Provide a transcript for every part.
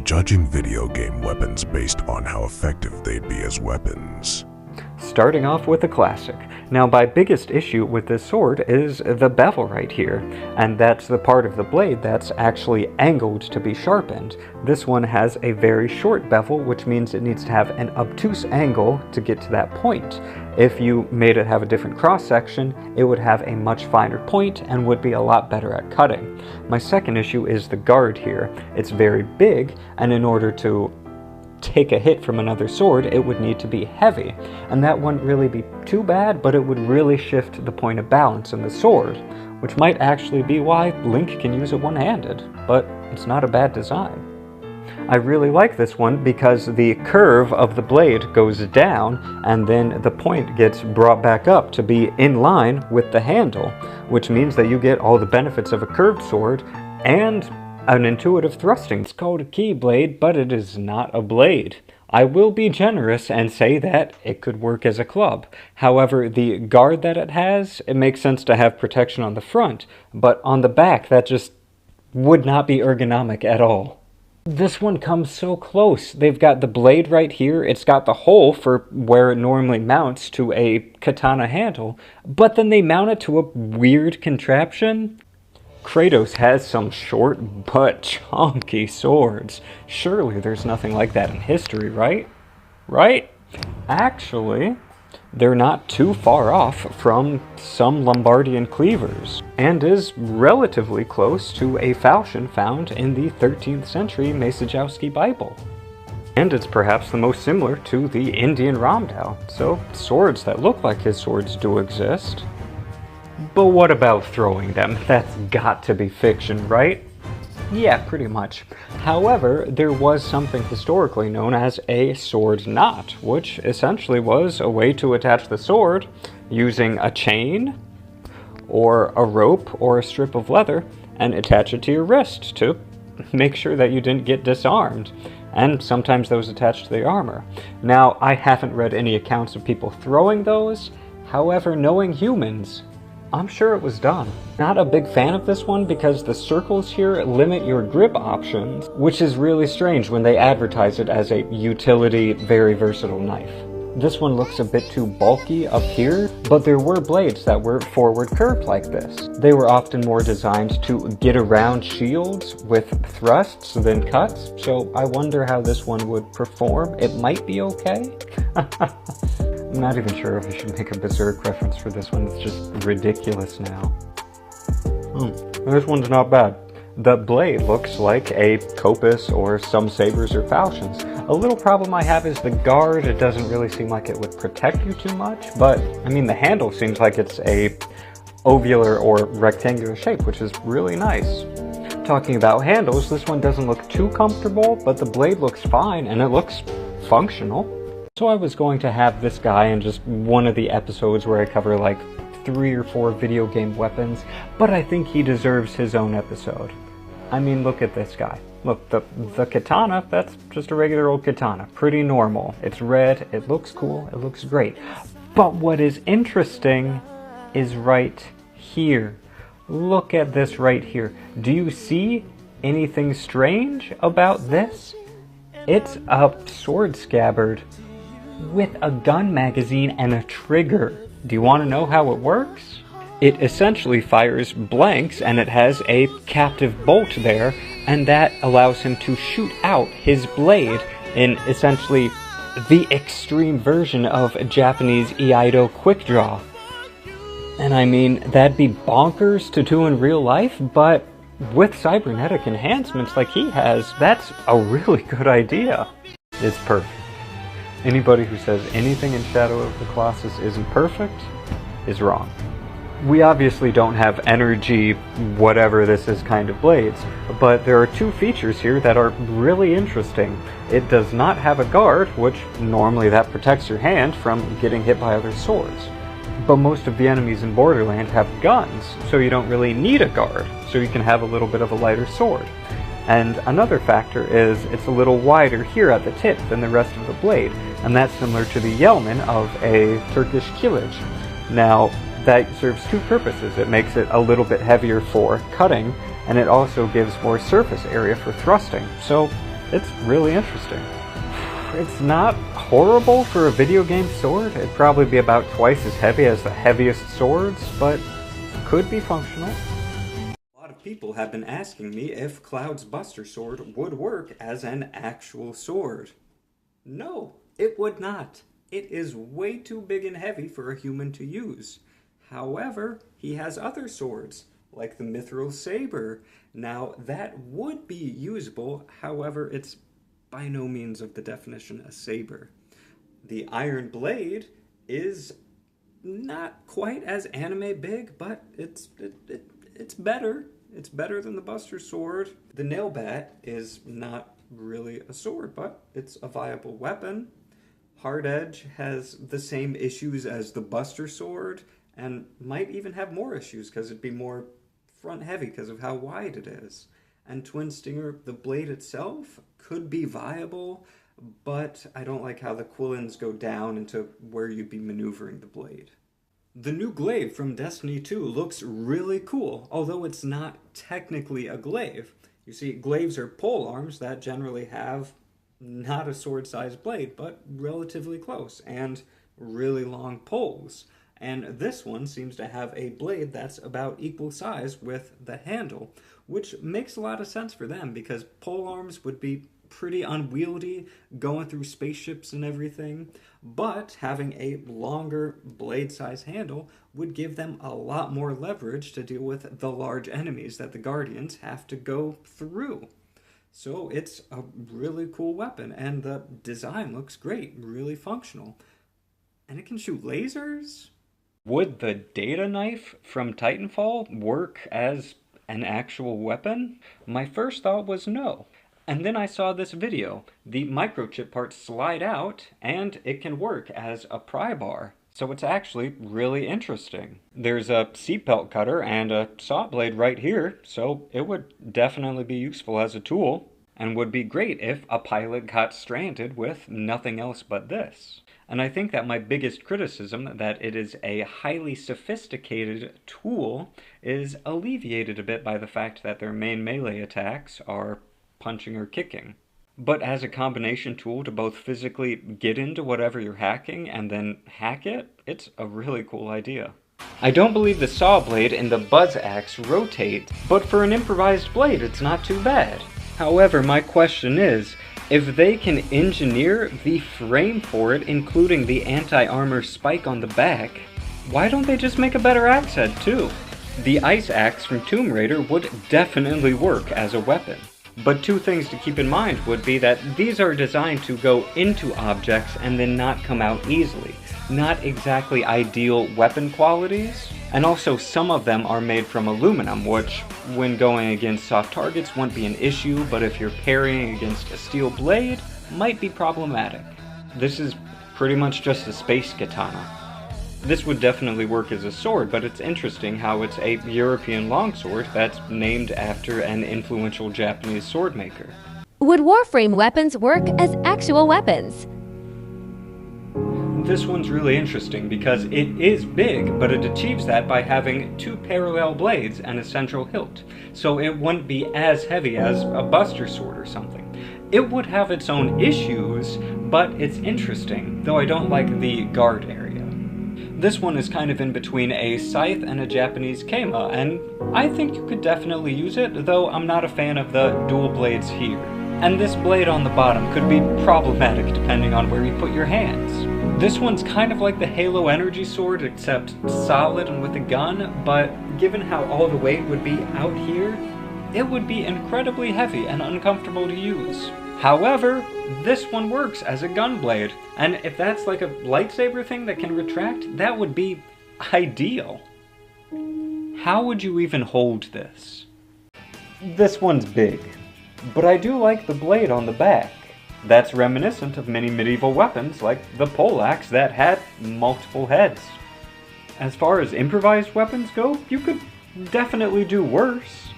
judging video game weapons based on how effective they'd be as weapons. Starting off with the classic. Now, my biggest issue with this sword is the bevel right here, and that's the part of the blade that's actually angled to be sharpened. This one has a very short bevel, which means it needs to have an obtuse angle to get to that point. If you made it have a different cross-section, it would have a much finer point and would be a lot better at cutting. My second issue is the guard here. It's very big, and in order to take a hit from another sword, it would need to be heavy, and that wouldn't really be too bad, but it would really shift the point of balance in the sword, which might actually be why Link can use it one-handed, but it's not a bad design. I really like this one because the curve of the blade goes down and then the point gets brought back up to be in line with the handle, which means that you get all the benefits of a curved sword and an intuitive thrusting. It's called a keyblade, but it is not a blade. I will be generous and say that it could work as a club. However, the guard that it has, it makes sense to have protection on the front, but on the back, that just would not be ergonomic at all. This one comes so close. They've got the blade right here, it's got the hole for where it normally mounts to a katana handle, but then they mount it to a weird contraption. Kratos has some short but chunky swords. Surely there's nothing like that in history, right? Right? Actually, they're not too far off from some Lombardian cleavers, and is relatively close to a falchion found in the 13th century Masajowski Bible. And it's perhaps the most similar to the Indian Ramdao, so swords that look like his swords do exist. But what about throwing them? That's got to be fiction, right? Yeah, pretty much. However, there was something historically known as a sword knot, which essentially was a way to attach the sword using a chain, or a rope, or a strip of leather, and attach it to your wrist to make sure that you didn't get disarmed. And sometimes those attached to the armor. Now, I haven't read any accounts of people throwing those. However, knowing humans, I'm sure it was done. Not a big fan of this one because the circles here limit your grip options, which is really strange when they advertise it as a utility, very versatile knife. This one looks a bit too bulky up here, but there were blades that were forward curved like this. They were often more designed to get around shields with thrusts than cuts, so I wonder how this one would perform. It might be okay. I'm not even sure if I should make a Berserk reference for this one, it's just ridiculous now. This one's not bad. The blade looks like a kopis or some sabers or falchions. A little problem I have is the guard. It doesn't really seem like it would protect you too much, but I mean the handle seems like it's a ovular or rectangular shape, which is really nice. Talking about handles, this one doesn't look too comfortable, but the blade looks fine and it looks functional. So I was going to have this guy in just one of the episodes where I cover like 3 or 4 video game weapons, but I think he deserves his own episode. I mean, look at this guy. Look, the katana, that's just a regular old katana. Pretty normal. It's red, it looks cool, it looks great. But what is interesting is right here. Look at this right here. Do you see anything strange about this? It's a sword scabbard with a gun magazine and a trigger. Do you want to know how it works? It essentially fires blanks and it has a captive bolt there, and that allows him to shoot out his blade in essentially the extreme version of Japanese Iaido quick draw. And I mean, that'd be bonkers to do in real life, but with cybernetic enhancements like he has, that's a really good idea. It's perfect. Anybody who says anything in Shadow of the Colossus isn't perfect is wrong. We obviously don't have energy, whatever this is kind of blades, but there are 2 features here that are really interesting. It does not have a guard, which normally that protects your hand from getting hit by other swords. But most of the enemies in Borderlands have guns, so you don't really need a guard, so you can have a little bit of a lighter sword. And another factor is it's a little wider here at the tip than the rest of the blade, and that's similar to the Yelman of a Turkish Kilij. Now, that serves 2 purposes. It makes it a little bit heavier for cutting, and it also gives more surface area for thrusting. So, It's really interesting. It's not horrible for a video game sword. It'd probably be about twice as heavy as the heaviest swords, but could be functional. A lot of people have been asking me if Cloud's Buster Sword would work as an actual sword. No, it would not. It is way too big and heavy for a human to use. However, he has other swords, like the Mithril Saber. Now, that would be usable, however, it's by no means of the definition a saber. The Iron Blade is not quite as anime big, but it's better. It's better than the Buster Sword. The Nailbat is not really a sword, but it's a viable weapon. Hard Edge has the same issues as the Buster Sword, and might even have more issues because it'd be more front heavy because of how wide it is. And Twin Stinger, the blade itself, could be viable, but I don't like how the quillins go down into where you'd be maneuvering the blade. The new glaive from Destiny 2 looks really cool, although it's not technically a glaive. You see, glaives are pole arms that generally have not a sword-sized blade, but relatively close, and really long poles. And this one seems to have a blade that's about equal size with the handle, which makes a lot of sense for them because pole arms would be pretty unwieldy going through spaceships and everything, but having a longer blade-size handle would give them a lot more leverage to deal with the large enemies that the Guardians have to go through. So it's a really cool weapon, and the design looks great, really functional. And it can shoot lasers? Would the data knife from Titanfall work as an actual weapon? My first thought was no. And then I saw this video. The microchip parts slide out, and it can work as a pry bar. So it's actually really interesting. There's a seatbelt cutter and a saw blade right here, so it would definitely be useful as a tool, and would be great if a pilot got stranded with nothing else but this. And I think that my biggest criticism, that it is a highly sophisticated tool, is alleviated a bit by the fact that their main melee attacks are punching or kicking. But as a combination tool to both physically get into whatever you're hacking and then hack it, it's a really cool idea. I don't believe the saw blade and the buzz axe rotate, but for an improvised blade it's not too bad. However, my question is, if they can engineer the frame for it, including the anti-armor spike on the back, why don't they just make a better axe head too? The ice axe from Tomb Raider would definitely work as a weapon. But two things to keep in mind would be that these are designed to go into objects and then not come out easily. Not exactly ideal weapon qualities. And also some of them are made from aluminum, which when going against soft targets won't be an issue, but if you're parrying against a steel blade, might be problematic. This is pretty much just a space katana. This would definitely work as a sword, but it's interesting how it's a European longsword that's named after an influential Japanese sword maker. Would Warframe weapons work as actual weapons? This one's really interesting because it is big, but it achieves that by having two parallel blades and a central hilt, so it wouldn't be as heavy as a Buster Sword or something. It would have its own issues, but it's interesting, though I don't like the guard area. This one is kind of in between a scythe and a Japanese kema, and I think you could definitely use it, though I'm not a fan of the dual blades here. And this blade on the bottom could be problematic depending on where you put your hands. This one's kind of like the Halo Energy Sword, except solid and with a gun, but given how all the weight would be out here, it would be incredibly heavy and uncomfortable to use. However, this one works as a gun blade, and if that's like a lightsaber thing that can retract, that would be ideal. How would you even hold this? This one's big, but I do like the blade on the back. That's reminiscent of many medieval weapons like the poleaxe that had multiple heads. As far as improvised weapons go, you could definitely do worse.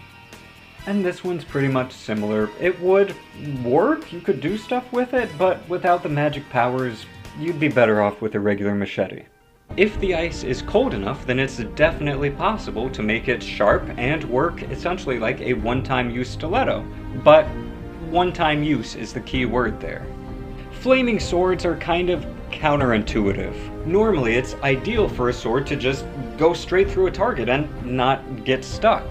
And this one's pretty much similar. It would work, you could do stuff with it, but without the magic powers, you'd be better off with a regular machete. If the ice is cold enough, then it's definitely possible to make it sharp and work essentially like a one-time use stiletto. But One-time use is the key word there. Flaming swords are kind of counterintuitive. Normally, it's ideal for a sword to just go straight through a target and not get stuck.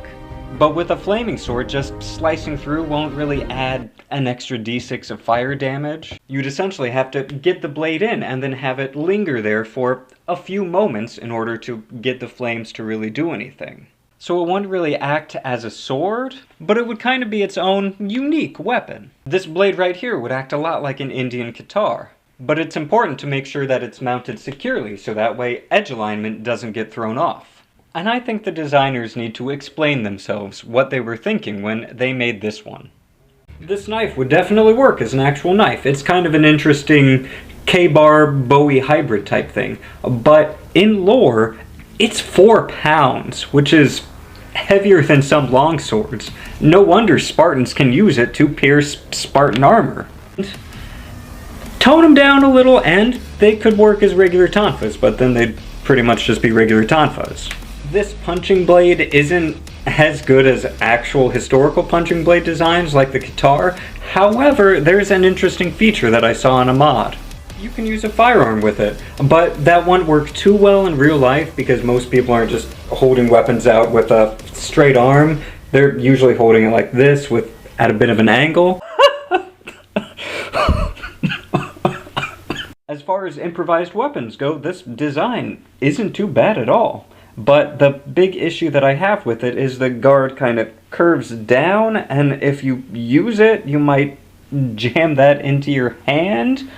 But with a flaming sword, just slicing through won't really add an extra d6 of fire damage. You'd essentially have to get the blade in and then have it linger there for a few moments in order to get the flames to really do anything. So it wouldn't really act as a sword, but it would kind of be its own unique weapon. This blade right here would act a lot like an Indian guitar, but it's important to make sure that it's mounted securely so that way edge alignment doesn't get thrown off. And I think the designers need to explain themselves what they were thinking when they made this one. This knife would definitely work as an actual knife. It's kind of an interesting K-bar Bowie hybrid type thing, but in lore, it's 4 pounds, which is heavier than some long swords. No wonder Spartans can use it to pierce Spartan armor. Tone them down a little and they could work as regular tonfas, but then they'd pretty much just be regular tonfas. This punching blade isn't as good as actual historical punching blade designs like the guitar. However, there's an interesting feature that I saw in a mod. You can use a firearm with it, but that won't work too well in real life because most people aren't just holding weapons out with a straight arm. They're usually holding it like this at a bit of an angle. As far as improvised weapons go, this design isn't too bad at all. But the big issue that I have with it is the guard kind of curves down, and if you use it, you might jam that into your hand,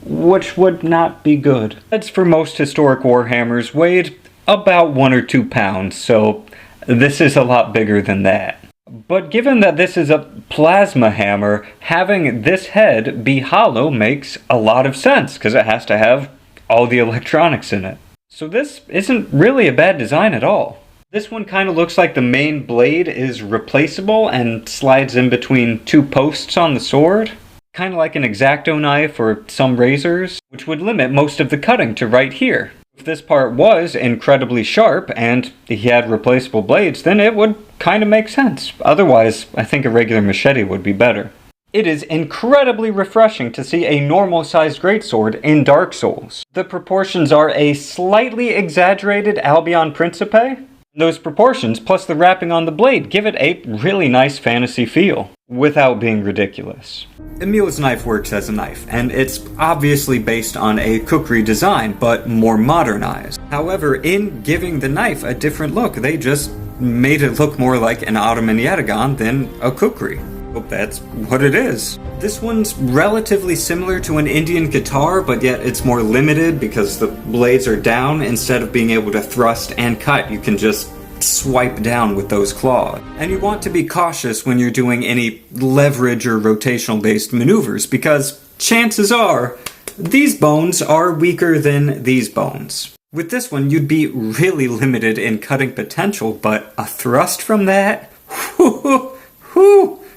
which would not be good. Heads for most historic warhammers weighed about 1 or 2 pounds, so this is a lot bigger than that. But given that this is a plasma hammer, having this head be hollow makes a lot of sense, because it has to have all the electronics in it. So this isn't really a bad design at all. This one kind of looks like the main blade is replaceable and slides in between 2 posts on the sword. Kind of like an X-Acto knife or some razors, which would limit most of the cutting to right here. If this part was incredibly sharp and he had replaceable blades, then it would kind of make sense. Otherwise, I think a regular machete would be better. It is incredibly refreshing to see a normal-sized greatsword in Dark Souls. The proportions are a slightly exaggerated Albion Principe. Those proportions, plus the wrapping on the blade, give it a really nice fantasy feel, without being ridiculous. Emil's knife works as a knife, and it's obviously based on a kukri design, but more modernized. However, in giving the knife a different look, they just made it look more like an Ottoman yataghan than a kukri. Well, that's what it is. This one's relatively similar to an Indian guitar, but yet it's more limited because the blades are down. Instead of being able to thrust and cut, you can just swipe down with those claws. And you want to be cautious when you're doing any leverage or rotational based maneuvers, because chances are these bones are weaker than these bones. With this one, you'd be really limited in cutting potential, but a thrust from that? Whew.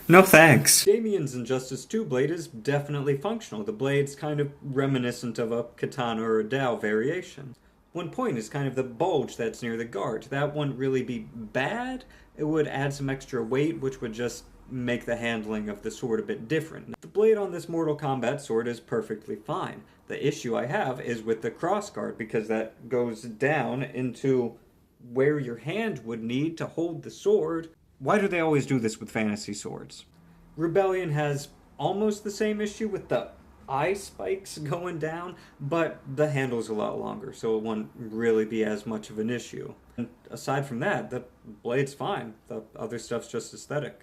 No thanks. Damien's Injustice 2 blade is definitely functional. The blade's kind of reminiscent of a katana or a dao variation. One point is kind of the bulge that's near the guard. That wouldn't really be bad. It would add some extra weight, which would just make the handling of the sword a bit different. The blade on this Mortal Kombat sword is perfectly fine. The issue I have is with the crossguard, because that goes down into where your hand would need to hold the sword. Why do they always do this with fantasy swords? Rebellion has almost the same issue with the eye spikes going down, but the handle's a lot longer, so it wouldn't really be as much of an issue. And aside from that, the blade's fine. The other stuff's just aesthetic.